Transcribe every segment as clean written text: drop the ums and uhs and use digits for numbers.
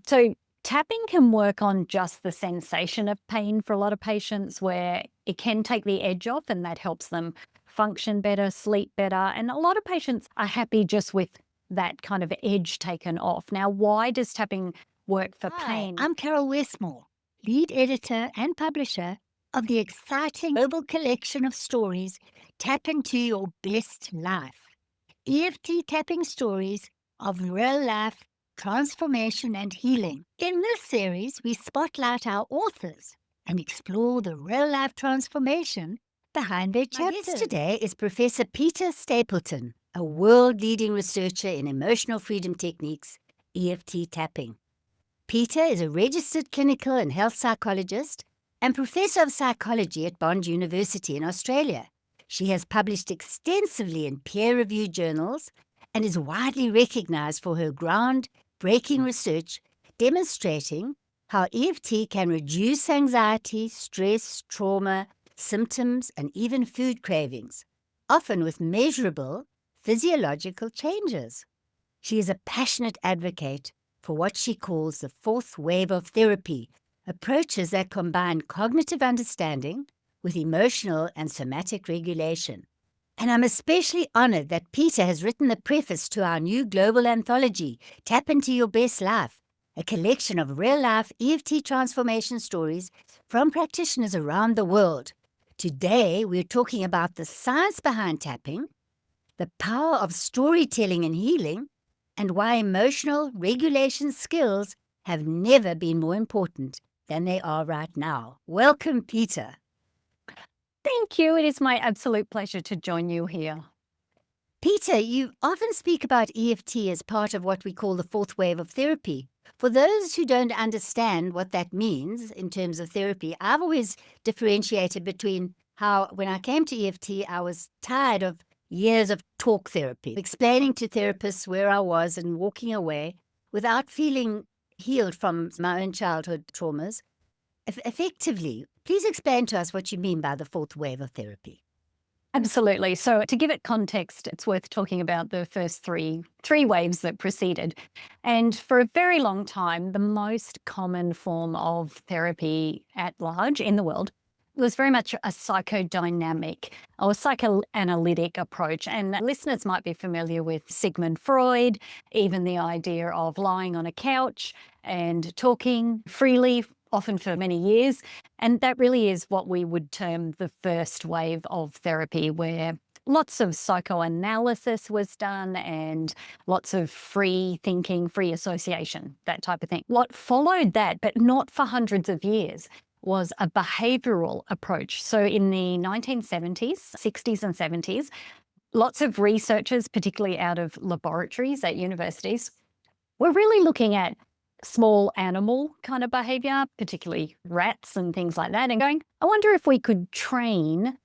So tapping can work on just the sensation of pain for a lot of patients where it can take the edge off and that helps them function better, sleep better. And a lot of patients are happy just with that kind of edge taken off. Now, why does tapping work for Hi, pain? I'm Carol Westmore, lead editor and publisher of the exciting global collection of stories, Tap Into Your Best Life. EFT tapping stories of real life transformation and healing. In this series, we spotlight our authors and explore the real life transformation behind their My chapters. guest Today is Professor Peta Stapleton, a world leading researcher in emotional freedom techniques, EFT tapping. Peter is a registered clinical and health psychologist and professor of psychology at Bond University in Australia. She has published extensively in peer-reviewed journals and is widely recognized for her ground-breaking research demonstrating how EFT can reduce anxiety, stress, trauma, symptoms, and even food cravings, often with measurable physiological changes. She is a passionate advocate for what she calls the fourth wave of therapy, approaches that combine cognitive understanding with emotional and somatic regulation. And I'm especially honored that Peter has written the preface to our new global anthology, Tap Into Your Best Life, a collection of real-life EFT transformation stories from practitioners around the world. Today, we're talking about the science behind tapping, the power of storytelling and healing, and why emotional regulation skills have never been more important than they are right now. Welcome, Peter. Thank you. It is my absolute pleasure to join you here. Peter, you often speak about EFT as part of what we call the fourth wave of therapy. For those who don't understand what that means in terms of therapy, I've always differentiated between how, when I came to EFT, I was tired of years of talk therapy, explaining to therapists where I was and walking away without feeling healed from my own childhood traumas. Effectively, please explain to us what you mean by the fourth wave of therapy. Absolutely. So to give it context, it's worth talking about the first three waves that preceded. And for a very long time, the most common form of therapy at large in the world was very much a psychodynamic or psychoanalytic approach. And listeners might be familiar with Sigmund Freud, even the idea of lying on a couch and talking freely, often for many years. And that really is what we would term the first wave of therapy, where lots of psychoanalysis was done and lots of free thinking, free association, that type of thing. What followed that, but not for hundreds of years, was a behavioral approach. So in the 1970s, 60s, and 70s, lots of researchers, particularly out of laboratories at universities, were really looking at small animal kind of behavior, particularly rats and things like that, and going, I wonder if we could train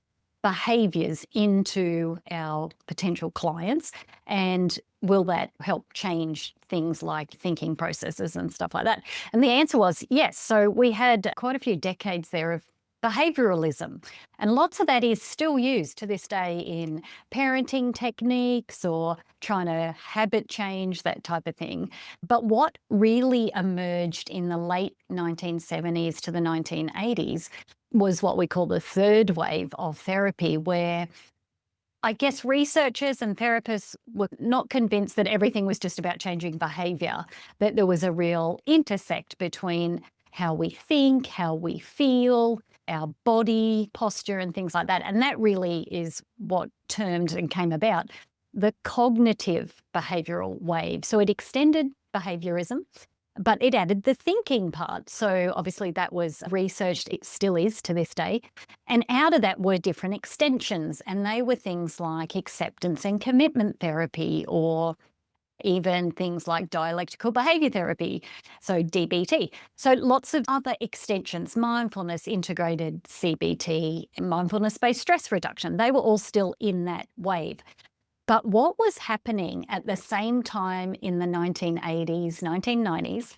behaviors into our potential clients, and will that help change things like thinking processes and stuff like that? And the answer was yes. So we had quite a few decades there of behavioralism, and lots of that is still used to this day in parenting techniques or trying to habit change, that type of thing. But what really emerged in the late 1970s to the 1980s was what we call the third wave of therapy, where I guess researchers and therapists were not convinced that everything was just about changing behavior, that there was a real intersect between how we think, how we feel, our body posture, and things like that. And that really is what termed and came about the cognitive behavioral wave. So it extended behaviorism, but it added the thinking part. So obviously that was researched, it still is to this day. And out of that were different extensions, and they were things like acceptance and commitment therapy, or even things like dialectical behavior therapy, so DBT. So lots of other extensions, mindfulness, integrated CBT, mindfulness-based stress reduction, they were all still in that wave. But what was happening at the same time in the 1980s, 1990s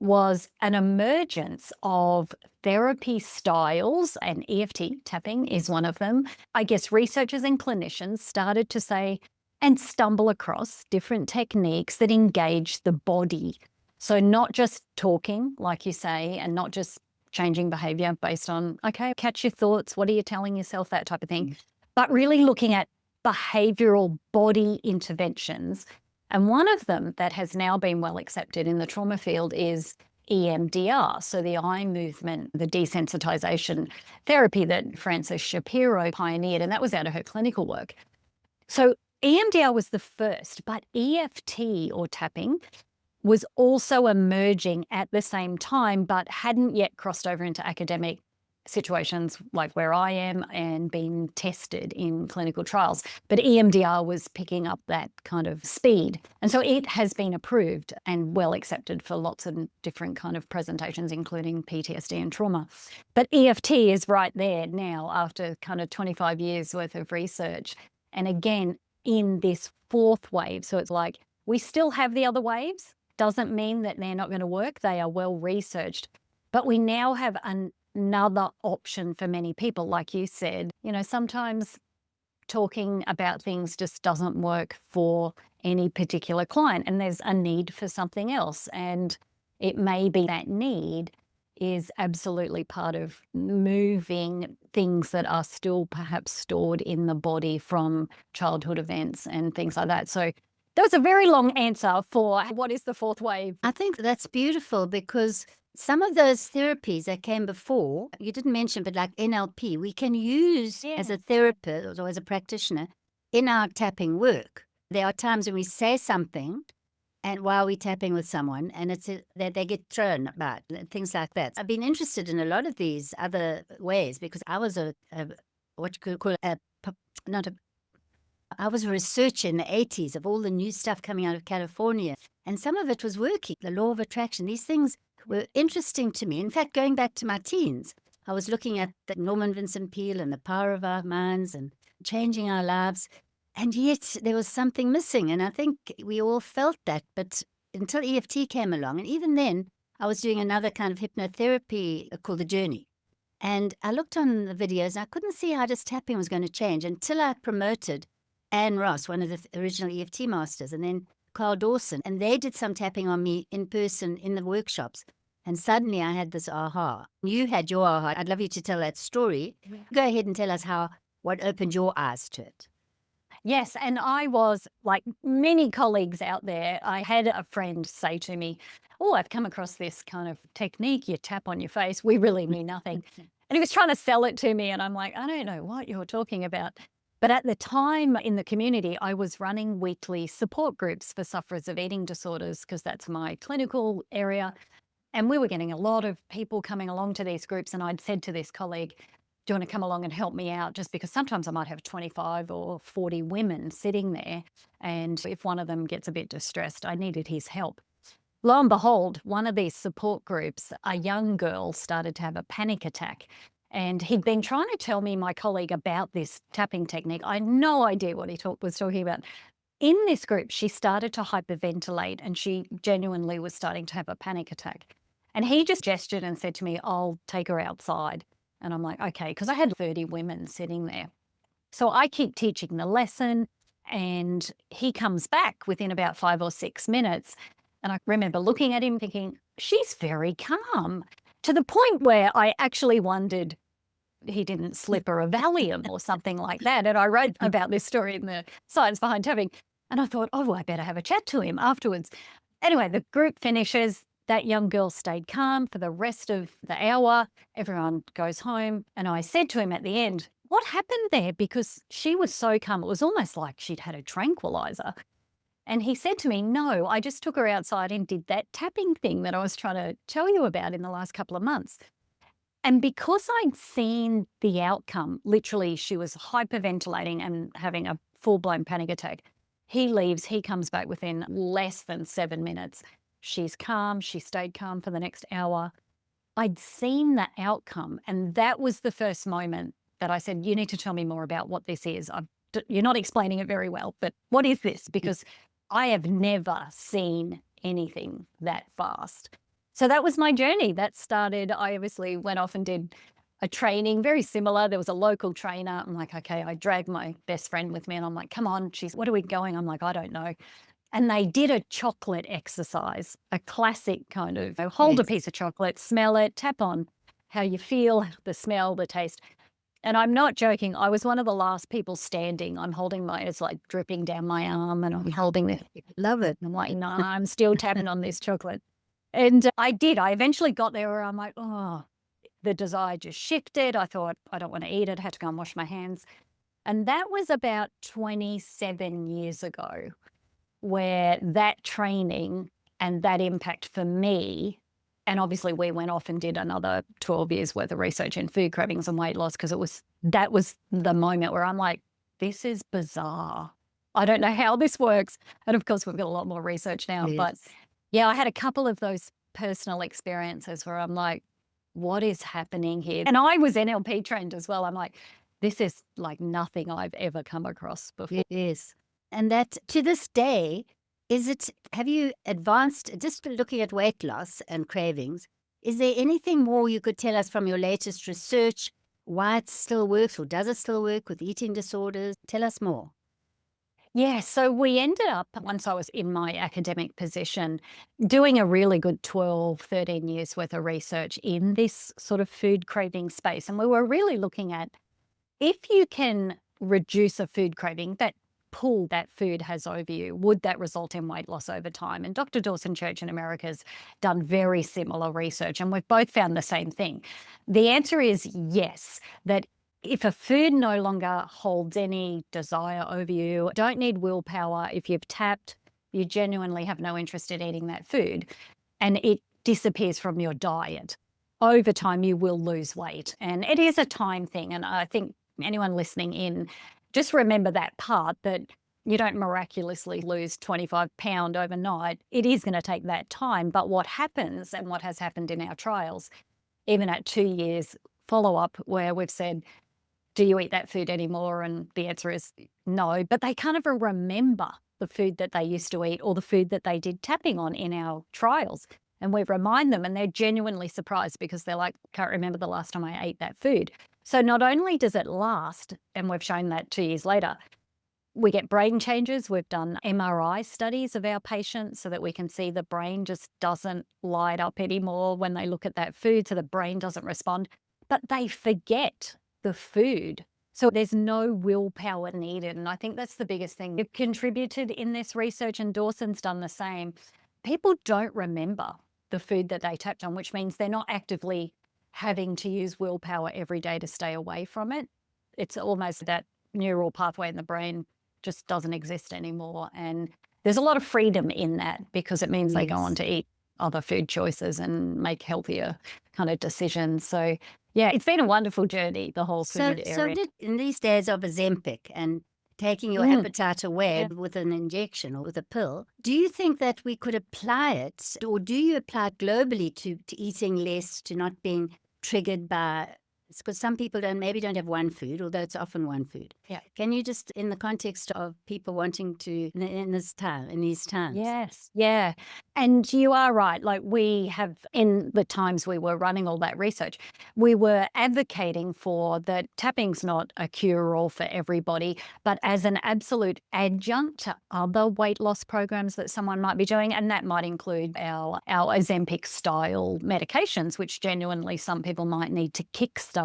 was an emergence of therapy styles, and EFT tapping is one of them. I guess researchers and clinicians started to say and stumble across different techniques that engage the body. So not just talking, like you say, and not just changing behavior based on, okay, catch your thoughts. What are you telling yourself? That type of thing. But really looking at behavioral body interventions. And one of them that has now been well accepted in the trauma field is EMDR. So the eye movement, the desensitization therapy that Frances Shapiro pioneered, and that was out of her clinical work. So EMDR was the first, but EFT or tapping was also emerging at the same time, but hadn't yet crossed over into academic situations like where I am and been tested in clinical trials. But EMDR was picking up that kind of speed. And so it has been approved and well accepted for lots of different kind of presentations, including PTSD and trauma. But EFT is right there now after kind of 25 years worth of research. And again, in this fourth wave. So it's like, we still have the other waves. Doesn't mean that they're not going to work. They are well researched. But we now have another option for many people. Like you said, sometimes talking about things just doesn't work for any particular client, and there's a need for something else. And it may be that need is absolutely part of moving things that are still perhaps stored in the body from childhood events and things like that. So that was a very long answer for what is the fourth wave. I think that's beautiful because some of those therapies that came before, you didn't mention, but like NLP, we can use as a therapist or as a practitioner in our tapping work. There are times when we say something and while we're tapping with someone and that they get thrown about, things like that. I've been interested in a lot of these other ways because I was what you could call I was a researcher in the 80s of all the new stuff coming out of California, and some of it was working. The law of attraction, these things were interesting to me. In fact, going back to my teens, I was looking at the Norman Vincent Peale and the power of our minds and changing our lives, and yet there was something missing, and I think we all felt that, but until EFT came along, and even then, I was doing another kind of hypnotherapy called The Journey. And I looked on the videos, and I couldn't see how just tapping was going to change until I promoted Anne Ross, one of the original EFT masters, and then Carl Dawson. And they did some tapping on me in person in the workshops. And suddenly I had this aha. You had your aha. I'd love you to tell that story. Go ahead and tell us what opened your eyes to it. Yes, and I was like many colleagues out there. I had a friend say to me, oh, I've come across this kind of technique. You tap on your face. We really mean nothing. And he was trying to sell it to me. And I'm like, I don't know what you're talking about. But at the time in the community, I was running weekly support groups for sufferers of eating disorders because that's my clinical area. And we were getting a lot of people coming along to these groups. And I'd said to this colleague, do you want to come along and help me out? Just because sometimes I might have 25 or 40 women sitting there. And if one of them gets a bit distressed, I needed his help. Lo and behold, one of these support groups, a young girl started to have a panic attack. And he'd been trying to tell me, my colleague, about this tapping technique. I had no idea what he was talking about. In this group, she started to hyperventilate and she genuinely was starting to have a panic attack. And he just gestured and said to me, I'll take her outside. And I'm like, okay, because I had 30 women sitting there. So I keep teaching the lesson and he comes back within about 5 or 6 minutes. And I remember looking at him thinking, she's very calm, to the point where I actually wondered he didn't slip her a Valium or something like that. And I wrote about this story in the Science Behind Tapping. And I thought, oh, I better have a chat to him afterwards. Anyway, the group finishes. That young girl stayed calm for the rest of the hour. Everyone goes home. And I said to him at the end, what happened there? Because she was so calm. It was almost like she'd had a tranquilizer. And he said to me, no, I just took her outside and did that tapping thing that I was trying to tell you about in the last couple of months. And because I'd seen the outcome, literally she was hyperventilating and having a full-blown panic attack. He leaves, he comes back within less than 7 minutes. She's calm, she stayed calm for the next hour. I'd seen the outcome, and that was the first moment that I said, you need to tell me more about what this is. You're not explaining it very well, but what is this? Because I have never seen anything that fast. So that was my journey. That started, I obviously went off and did a training very similar. There was a local trainer. I'm like, okay, I dragged my best friend with me and I'm like, come on, what are we going? I'm like, I don't know. And they did a chocolate exercise, a classic kind of hold a Yes. piece of chocolate, smell it, tap on how you feel, the smell, the taste. And I'm not joking. I was one of the last people standing. I'm holding it's like dripping down my arm and I'm holding it. Love it. I'm like, no, I'm still tapping on this chocolate. And I did. I eventually got there where I'm like, oh, the desire just shifted. I thought, I don't want to eat it. I had to go and wash my hands. And that was about 27 years ago, where that training and that impact for me, and obviously we went off and did another 12 years worth of research in food cravings and weight loss, because that was the moment where I'm like, this is bizarre. I don't know how this works. And of course, we've got a lot more research now. But Yes. yeah, I had a couple of those personal experiences where I'm like, what is happening here? And I was NLP trained as well. I'm like, this is like nothing I've ever come across before. Yes. And that to this day, have you advanced, just looking at weight loss and cravings, is there anything more you could tell us from your latest research, why it still works, or does it still work with eating disorders? Tell us more. Yeah, so we ended up, once I was in my academic position, doing a really good 12, 13 years worth of research in this sort of food craving space. And we were really looking at, if you can reduce a food craving, that pull that food has over you, would that result in weight loss over time? And Dr. Dawson Church in America has done very similar research, and we've both found the same thing. The answer is yes, that if a food no longer holds any desire over you, don't need willpower, if you've tapped, you genuinely have no interest in eating that food, and it disappears from your diet, over time you will lose weight. And it is a time thing. And I think anyone listening in, just remember that part, that you don't miraculously lose 25 pounds overnight. It is going to take that time. But what happens, and what has happened in our trials, even at 2 years follow-up, where we've said, do you eat that food anymore? And the answer is no, but they kind of remember the food that they used to eat or the food that they did tapping on in our trials. And we remind them, and they're genuinely surprised because they're like, can't remember the last time I ate that food. So not only does it last, and we've shown that 2 years later, we get brain changes. We've done MRI studies of our patients so that we can see the brain just doesn't light up anymore when they look at that food, so the brain doesn't respond, but they forget the food. So there's no willpower needed. And I think that's the biggest thing. You've contributed in this research, and Dawson's done the same. People don't remember the food that they tapped on, which means they're not actively having to use willpower every day to stay away from it. It's almost that neural pathway in the brain just doesn't exist anymore. And there's a lot of freedom in that, because it means they go on Yes. to eat other food choices and make healthier kind of decisions. So yeah, it's been a wonderful journey, the whole So, food so area. in these days of Ozempic and taking your Mm, appetite away yeah. with an injection or with a pill, do you think that we could apply it, or do you apply it globally to eating less, to not being triggered by? Because some people maybe don't have one food, although it's often one food. Yeah. Can you just, in the context of people wanting to in these times? Yes, yeah. And you are right. Like, we have, in the times we were running all that research, we were advocating for that tapping's not a cure-all for everybody, but as an absolute adjunct to other weight loss programs that someone might be doing. And that might include our Ozempic style medications, which genuinely some people might need to kickstart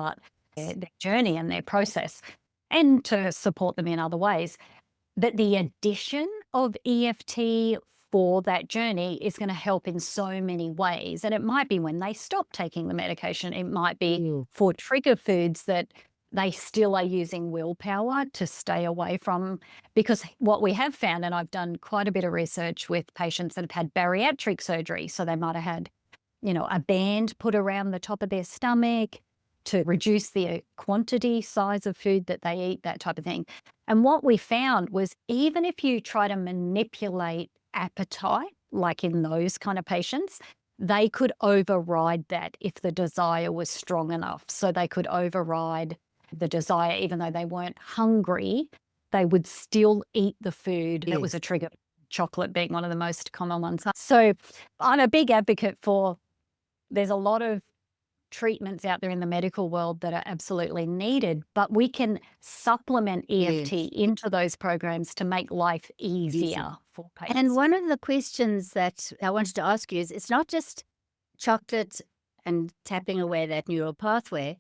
their journey and their process, and to support them in other ways. That the addition of EFT for that journey is going to help in so many ways. And it might be when they stop taking the medication. It might be for trigger foods that they still are using willpower to stay away from. Because what we have found, and I've done quite a bit of research with patients that have had bariatric surgery, so they might have had, a band put around the top of their stomach to reduce the quantity, size of food that they eat, that type of thing. And what we found was, even if you try to manipulate appetite, like in those kind of patients, they could override that if the desire was strong enough. So they could override the desire, even though they weren't hungry, they would still eat the food that was a Yes. trigger, chocolate being one of the most common ones. So I'm a big advocate for, there's a lot of treatments out there in the medical world that are absolutely needed, but we can supplement EFT Yes. into those programs to make life Easy. easier for And patients. one of the questions that I wanted to ask you is, it's not just chocolate and tapping away that neural pathway.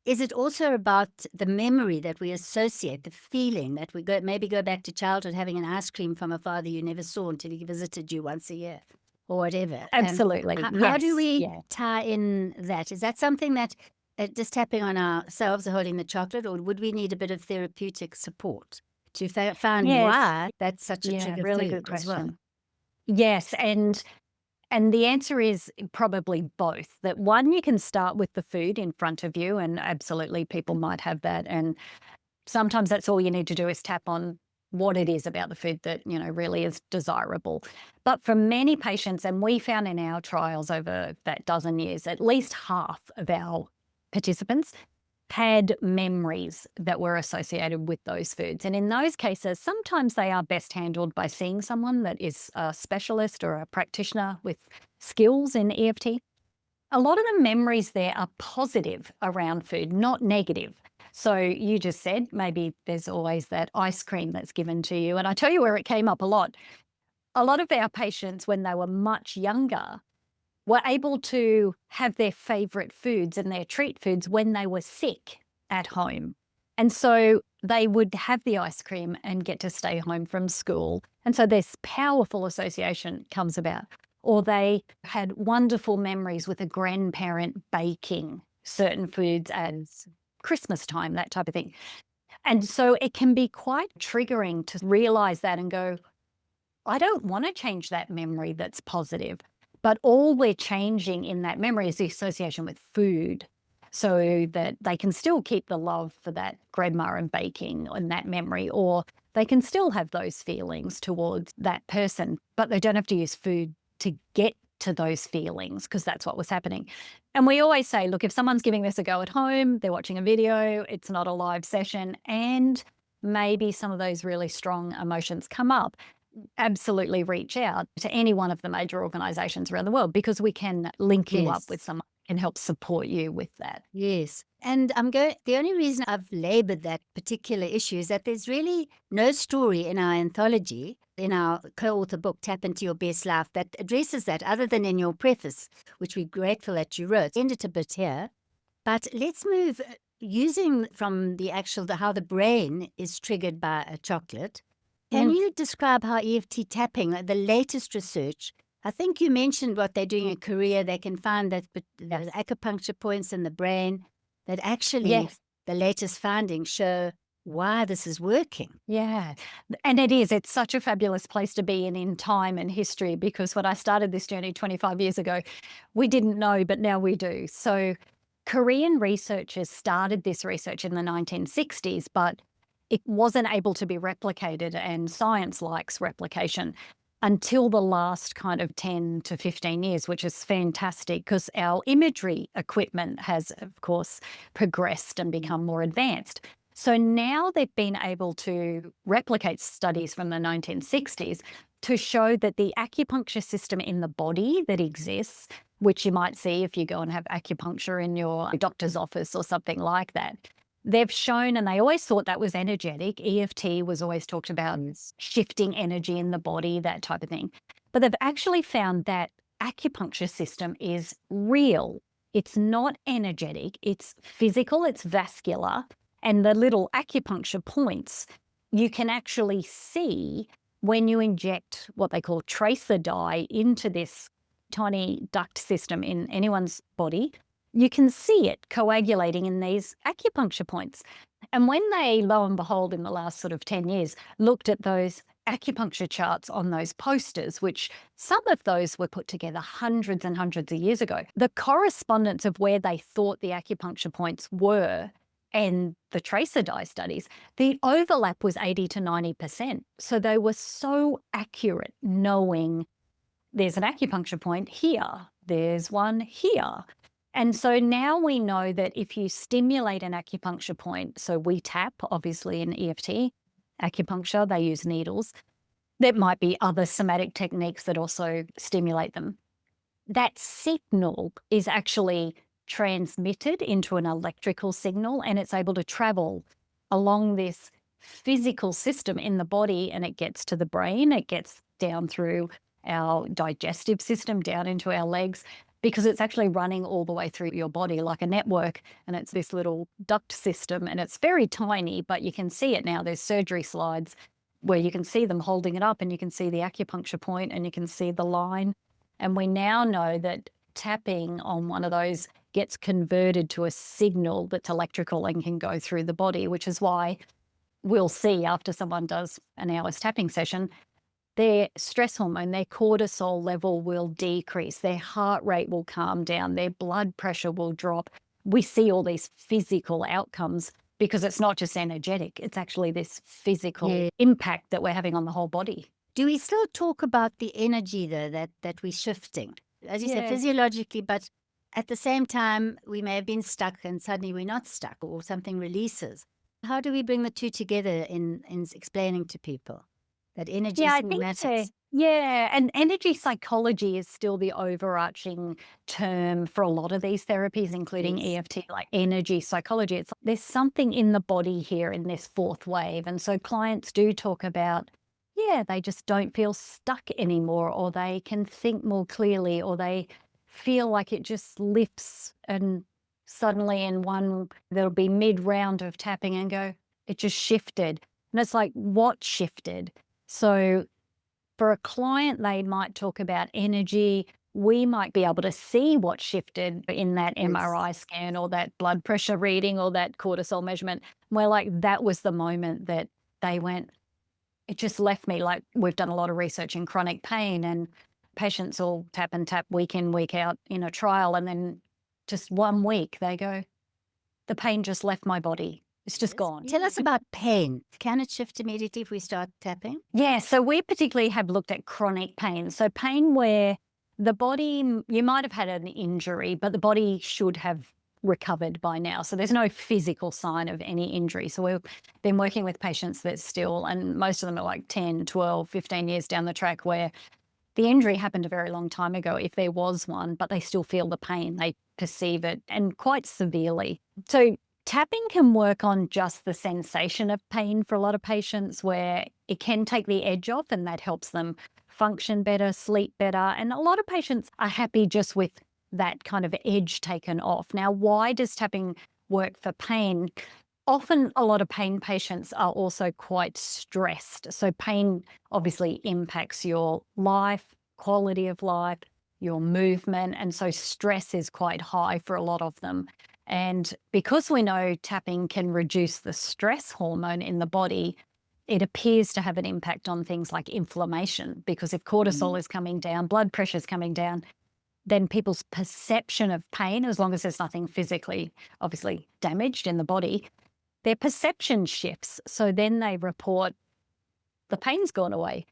Is it also about the memory that we associate, the feeling that we maybe go back to childhood having an ice cream from a father you never saw until he visited you once a year or whatever? Absolutely. How do Yes. we Yeah. tie in that? Is that something that just tapping on ourselves or holding the chocolate, or would we need a bit of therapeutic support to find Yes. why that's such a Yeah. trigger Really good food as well? question. Yes. And the answer is probably both. That one, you can start with the food in front of you, and absolutely people might have that. And sometimes that's all you need to do is tap on what it is about the food that, really is desirable. But for many patients, and we found in our trials over that dozen years, at least half of our participants had memories that were associated with those foods. And in those cases, sometimes they are best handled by seeing someone that is a specialist or a practitioner with skills in EFT. A lot of the memories there are positive around food, not negative. So you just said maybe there's always that ice cream that's given to you. And I tell you where it came up a lot. A lot of our patients, when they were much younger, were able to have their favorite foods and their treat foods when they were sick at home. And so they would have the ice cream and get to stay home from school. And so this powerful association comes about. Or they had wonderful memories with a grandparent baking certain foods at Christmas time, that type of thing. And so it can be quite triggering to realize that and go, I don't want to change that memory that's positive. But all we're changing in that memory is the association with food, so that they can still keep the love for that grandma and baking and that memory, or they can still have those feelings towards that person, but they don't have to use food to get to those feelings, because that's what was happening. And we always say, look, if someone's giving this a go at home, they're watching a video, it's not a live session, and maybe some of those really strong emotions come up, absolutely reach out to any one of the major organizations around the world, because we can link you up with Yes. someone and help support you with that. Yes. And the only reason I've labored that particular issue is that there's really no story in our anthology, in our co-author book, Tap Into Your Best Life, that addresses that, other than in your preface, which we're grateful that you wrote. End it a bit here. But let's move, using from how the brain is triggered by a chocolate. Can Mm. you describe how EFT tapping, the latest research, I think you mentioned what they're doing in Korea, they can find that the Yes. acupuncture points in the brain, that actually Yes. the latest findings show why this is working. Yeah. And it is. It's such a fabulous place to be in time and history, because when I started this journey 25 years ago, we didn't know, but now we do. So Korean researchers started this research in the 1960s, but it wasn't able to be replicated, and science likes replication, until the last kind of 10 to 15 years, which is fantastic, because our imagery equipment has, of course, progressed and become more advanced. So now they've been able to replicate studies from the 1960s to show that the acupuncture system in the body that exists, which you might see if you go and have acupuncture in your doctor's office or something like that, they've shown, and they always thought that was energetic. EFT was always talked about as shifting energy in the body, that type of thing. But they've actually found that acupuncture system is real. It's not energetic, it's physical, it's vascular. And the little acupuncture points, you can actually see when you inject what they call tracer dye into this tiny duct system in anyone's body, you can see it coagulating in these acupuncture points. And when they, lo and behold, in the last sort of 10 years, looked at those acupuncture charts on those posters, which some of those were put together hundreds and hundreds of years ago, the correspondence of where they thought the acupuncture points were and the tracer dye studies, the overlap was 80 to 90%. So they were so accurate, knowing there's an acupuncture point here, there's one here. And so now we know that if you stimulate an acupuncture point, so we tap, obviously in EFT, acupuncture, they use needles. There might be other somatic techniques that also stimulate them. That signal is actually transmitted into an electrical signal, and it's able to travel along this physical system in the body, and it gets to the brain, it gets down through our digestive system, down into our legs, because it's actually running all the way through your body like a network. And it's this little duct system, and it's very tiny, but you can see it now. There's surgery slides where you can see them holding it up, and you can see the acupuncture point, and you can see the line. And we now know that tapping on one of those gets converted to a signal that's electrical and can go through the body, which is why we'll see after someone does an hour's tapping session, their stress hormone, their cortisol level will decrease, their heart rate will calm down, their blood pressure will drop. We see all these physical outcomes because it's not just energetic, it's actually this physical Yeah. impact that we're having on the whole body. Do we still talk about the energy, though, that we're shifting? As you said, Yeah. physiologically, but at the same time, we may have been stuck and suddenly we're not stuck, or something releases. How do we bring the two together in explaining to people that energy Yeah, I still think matters? yeah, and energy psychology is still the overarching term for a lot of these therapies, including Yes. EFT, like energy psychology. It's like there's something in the body here in this fourth wave. And so clients do talk about, yeah, they just don't feel stuck anymore, or they can think more clearly, or they feel like it just lifts, and suddenly in one, there'll be mid round of tapping and go, it just shifted. And it's like, what shifted? So for a client, they might talk about energy. We might be able to see what shifted in that Yes. MRI scan, or that blood pressure reading, or that cortisol measurement. We're like, that was the moment that they went, it just left me. Like, we've done a lot of research in chronic pain, and patients will tap and tap week in, week out in a trial. And then just 1 week, they go, the pain just left my body. It's just Yes. gone. Tell us about pain. Can it shift immediately if we start tapping? Yeah, so we particularly have looked at chronic pain. So pain where the body, you might have had an injury, but the body should have recovered by now. So there's no physical sign of any injury. So we've been working with patients that still, and most of them are like 10, 12, 15 years down the track, where the injury happened a very long time ago, if there was one, but they still feel the pain. They perceive it, and quite severely. So tapping can work on just the sensation of pain for a lot of patients, where it can take the edge off, and that helps them function better, sleep better. And a lot of patients are happy just with that kind of edge taken off. Now, why does tapping work for pain? Often a lot of pain patients are also quite stressed. So pain obviously impacts your life, quality of life, your movement. And so stress is quite high for a lot of them. And because we know tapping can reduce the stress hormone in the body, it appears to have an impact on things like inflammation, because if cortisol is coming down, blood pressure is coming down, then people's perception of pain, as long as there's nothing physically obviously damaged in the body, their perception shifts. So then they report the pain's gone away,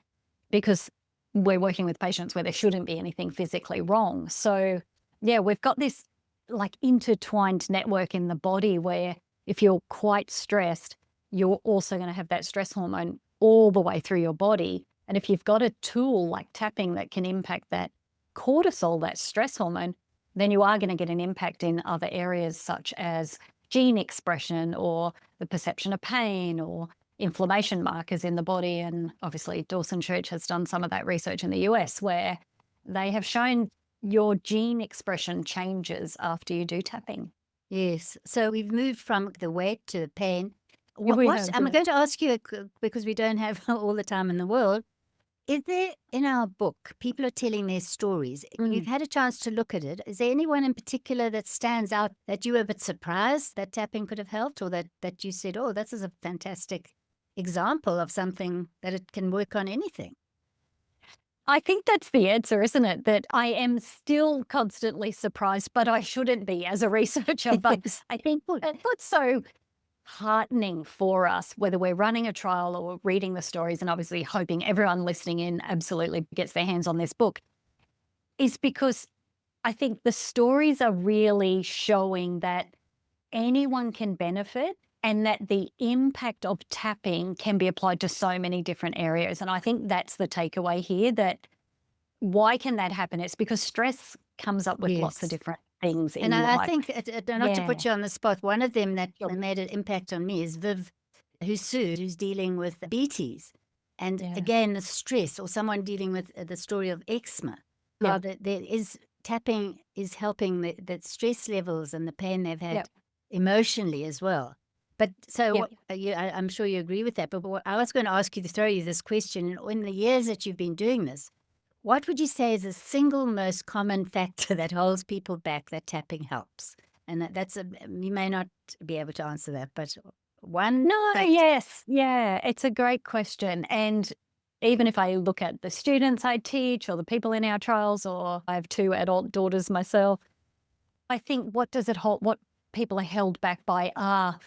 because we're working with patients where there shouldn't be anything physically wrong. So yeah, we've got this like intertwined network in the body where if you're quite stressed, you're also going to have that stress hormone all the way through your body. And if you've got a tool like tapping that can impact that cortisol, that stress hormone, then you are going to get an impact in other areas, such as gene expression, or the perception of pain, or inflammation markers in the body. And obviously Dawson Church has done some of that research in the US, where they have shown your gene expression changes after you do tapping. Yes. So we've moved from the weight to the pain. Yeah, we have, I'm yeah. going to ask you, because we don't have all the time in the world, is there, in our book, people are telling their stories. You've had a chance to look at it. Is there anyone in particular that stands out that you were a bit surprised that tapping could have helped, or that you said, oh, this is a fantastic example of something that it can work on anything? I think that's the answer, isn't it? That I am still constantly surprised, but I shouldn't be as a researcher. But Yes. I think what's so heartening for us, whether we're running a trial or reading the stories, and obviously hoping everyone listening in absolutely gets their hands on this book, is because I think the stories are really showing that anyone can benefit, and that the impact of tapping can be applied to so many different areas. And I think that's the takeaway here, that why can that happen? It's because stress comes up with lots of Yes. different things And in I life. think, not to Yeah, put you on the spot, one of them that sure. made an impact on me is Viv Husud, who's dealing with BTs. And Yeah, again, the stress, or someone dealing with the story of eczema, yeah, how there is tapping is helping the stress levels and the pain they've yeah, had emotionally as well. But so yeah. I'm sure you agree with that. But what I was going to ask you to throw you this question: in the years that you've been doing this, what would you say is the single most common factor that holds people back that tapping helps? And that's you may not be able to answer that, but one No, factor. yes, yeah, it's a great question. And even if I look at the students I teach or the people in our trials, or I have two adult daughters myself, I think what does it hold, what people are held back by are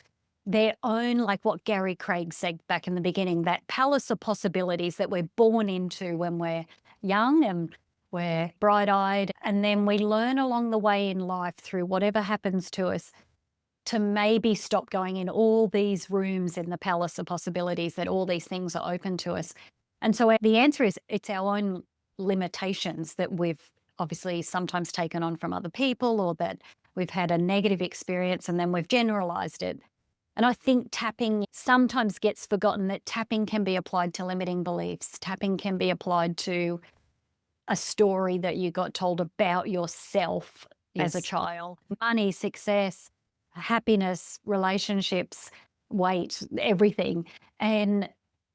their own, like what Gary Craig said back in the beginning, that palace of possibilities that we're born into when we're young and we're bright eyed. And then we learn along the way in life through whatever happens to us to maybe stop going in all these rooms in the palace of possibilities, that all these things are open to us. And so the answer is it's our own limitations that we've obviously sometimes taken on from other people, or that we've had a negative experience and then we've generalized it. And I think tapping sometimes gets forgotten, that tapping can be applied to limiting beliefs. Tapping can be applied to a story that you got told about yourself as a Yes, child. Money, success, happiness, relationships, weight, everything. And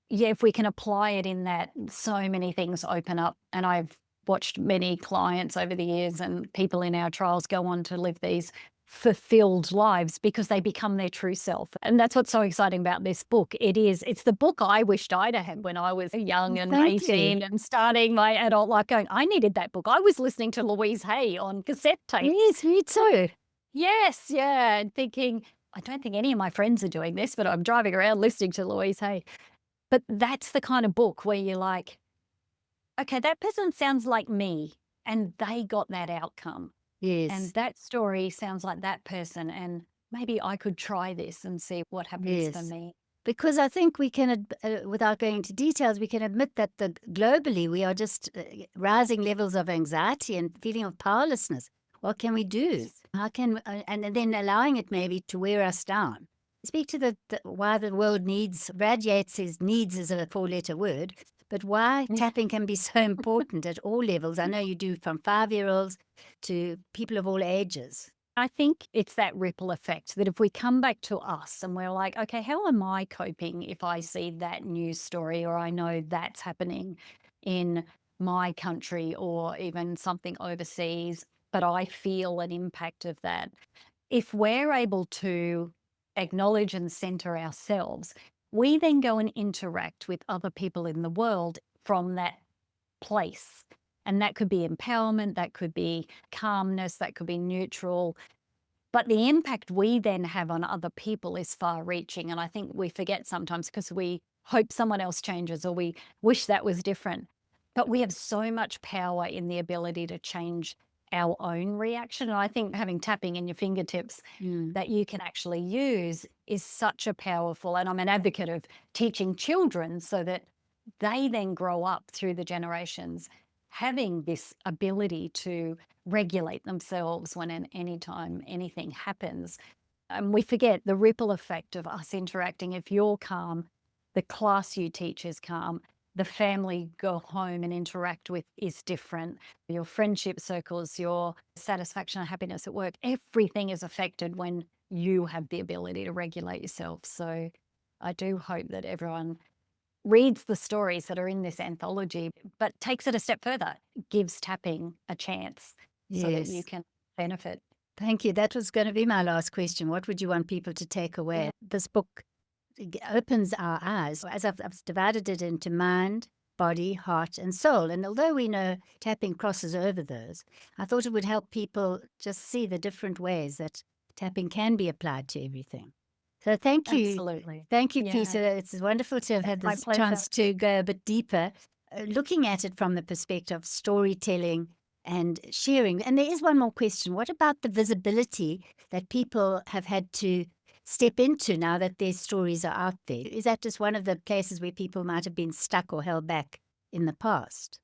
yeah, if we can apply it in that, so many things open up. And I've watched many clients over the years and people in our trials go on to live these fulfilled lives because they become their true self. And that's what's so exciting about this book. It's the book I wished I'd had when I was young and thank you. 18 and starting my adult life, going, I needed that book. I was listening to Louise Hay on cassette tape. Yes, me too. Yes, yeah, and thinking, I don't think any of my friends are doing this, but I'm driving around listening to Louise Hay. But that's the kind of book where you're like, okay, that person sounds like me and they got that outcome. Yes, And that story sounds like that person. And maybe I could try this and see what happens for yes. me. Because I think we can, without going into details, we can admit that globally we are just rising levels of anxiety and feeling of powerlessness. What can we do? How can and then allowing it maybe to wear us down? Speak to why the world needs. Brad Yates says needs is a four-letter word, but why tapping can be so important at all levels. I know you do, from 5-year-olds to people of all ages. I think it's that ripple effect, that if we come back to us and we're like, okay, how am I coping if I see that news story, or I know that's happening in my country or even something overseas, but I feel an impact of that. If we're able to acknowledge and center ourselves, we then go and interact with other people in the world from that place. And that could be empowerment, that could be calmness, that could be neutral. But the impact we then have on other people is far reaching. And I think we forget sometimes because we hope someone else changes or we wish that was different. But we have so much power in the ability to change our own reaction. And I think having tapping in your fingertips Mm. that you can actually use is such a powerful, and I'm an advocate of teaching children so that they then grow up through the generations having this ability to regulate themselves when and anytime anything happens. And we forget the ripple effect of us interacting. If you're calm, the class you teach is calm, the family you go home and interact with is different. Your friendship circles, your satisfaction and happiness at work, everything is affected when you have the ability to regulate yourself. So I do hope that everyone reads the stories that are in this anthology, but takes it a step further, gives tapping a chance so that you Yes. can benefit. Thank you. That was going to be my last question. What would you want people to take away? This book opens our eyes. As I've divided it into mind, body, heart, and soul. And although we know tapping crosses over those, I thought it would help people just see the different ways that tapping can be applied to everything. So thank you. Absolutely. Thank you, Yeah, Peter. It's wonderful to have had my this pleasure. chance to go a bit deeper, looking at it from the perspective of storytelling and sharing. And there is one more question. What about the visibility that people have had to step into now that their stories are out there? Is that just one of the places where people might have been stuck or held back in the past?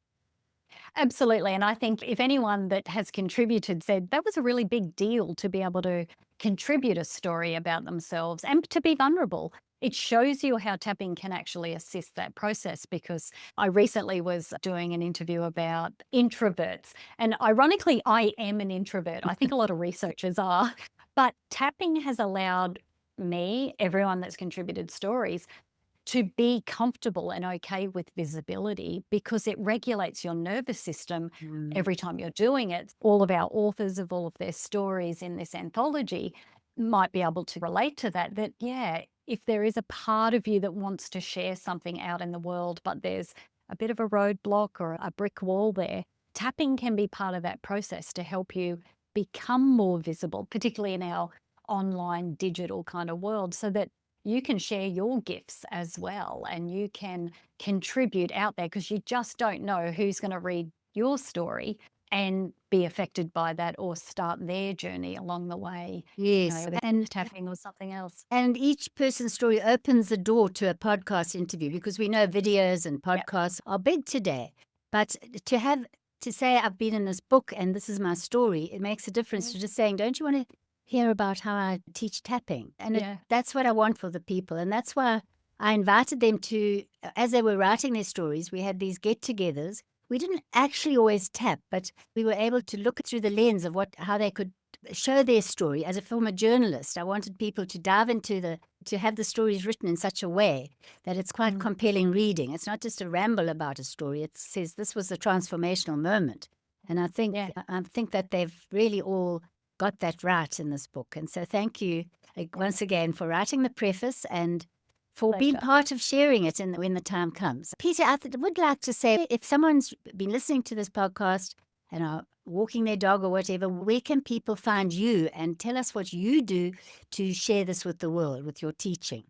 Absolutely. And I think if anyone that has contributed said that was a really big deal to be able to contribute a story about themselves and to be vulnerable, it shows you how tapping can actually assist that process. Because I recently was doing an interview about introverts. And ironically, I am an introvert. I think a lot of researchers are. But tapping has allowed me, everyone that's contributed stories, to be comfortable and okay with visibility because it regulates your nervous system every time you're doing it. All of our authors of all of their stories in this anthology might be able to relate to that, that, yeah, if there is a part of you that wants to share something out in the world, but there's a bit of a roadblock or a brick wall there, tapping can be part of that process to help you become more visible, particularly in our online digital kind of world, so that you can share your gifts as well and you can contribute out there because you just don't know who's going to read your story and be affected by that or start their journey along the way, Yes, whether and it's tapping or something else. each person's story opens the door to a podcast interview, because we know videos and Yep. podcasts are big today. But to say I've been in this book and this is my story, it makes a difference to just saying, don't you want to hear about how I teach tapping? And Yeah. that's what I want for the people. And that's why I invited them to, as they were writing their stories, we had these get-togethers. We didn't actually always tap, but we were able to look through the lens of how they could show their story. As a former journalist, I wanted people to dive into to have the stories written in such a way that it's quite compelling reading. It's not just a ramble about a story. It says this was a transformational moment. And I think Yeah. I think that they've really all got that right in this book. And so thank you once again for writing the preface and for being Pleasure. part of sharing it when the time comes. Peter, I would like to say, if someone's been listening to this podcast and are walking their dog or whatever, where can people find you, and tell us what you do to share this with the world, with your teaching?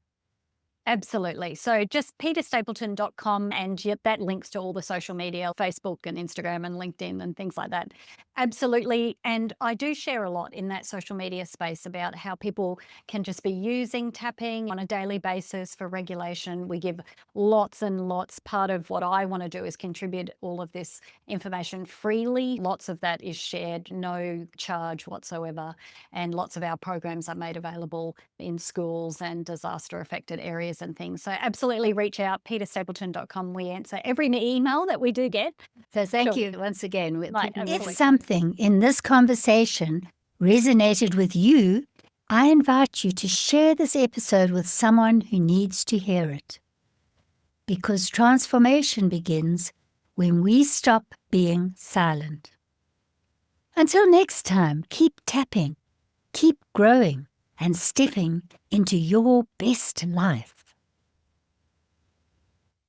Absolutely. So just petastapleton.com, and yep, that links to all the social media, Facebook and Instagram and LinkedIn and things like that. Absolutely. And I do share a lot in that social media space about how people can just be using tapping on a daily basis for regulation. We give lots and lots. Part of what I want to do is contribute all of this information freely. Lots of that is shared, no charge whatsoever. And lots of our programs are made available in schools and disaster affected areas and things. So absolutely reach out, petastapleton.com. We answer every email that we do get. So thank Sure. you once again. Right, If absolutely. something in this conversation resonated with you, I invite you to share this episode with someone who needs to hear it. Because transformation begins when we stop being silent. Until next time, keep tapping, keep growing, and stepping into your best life.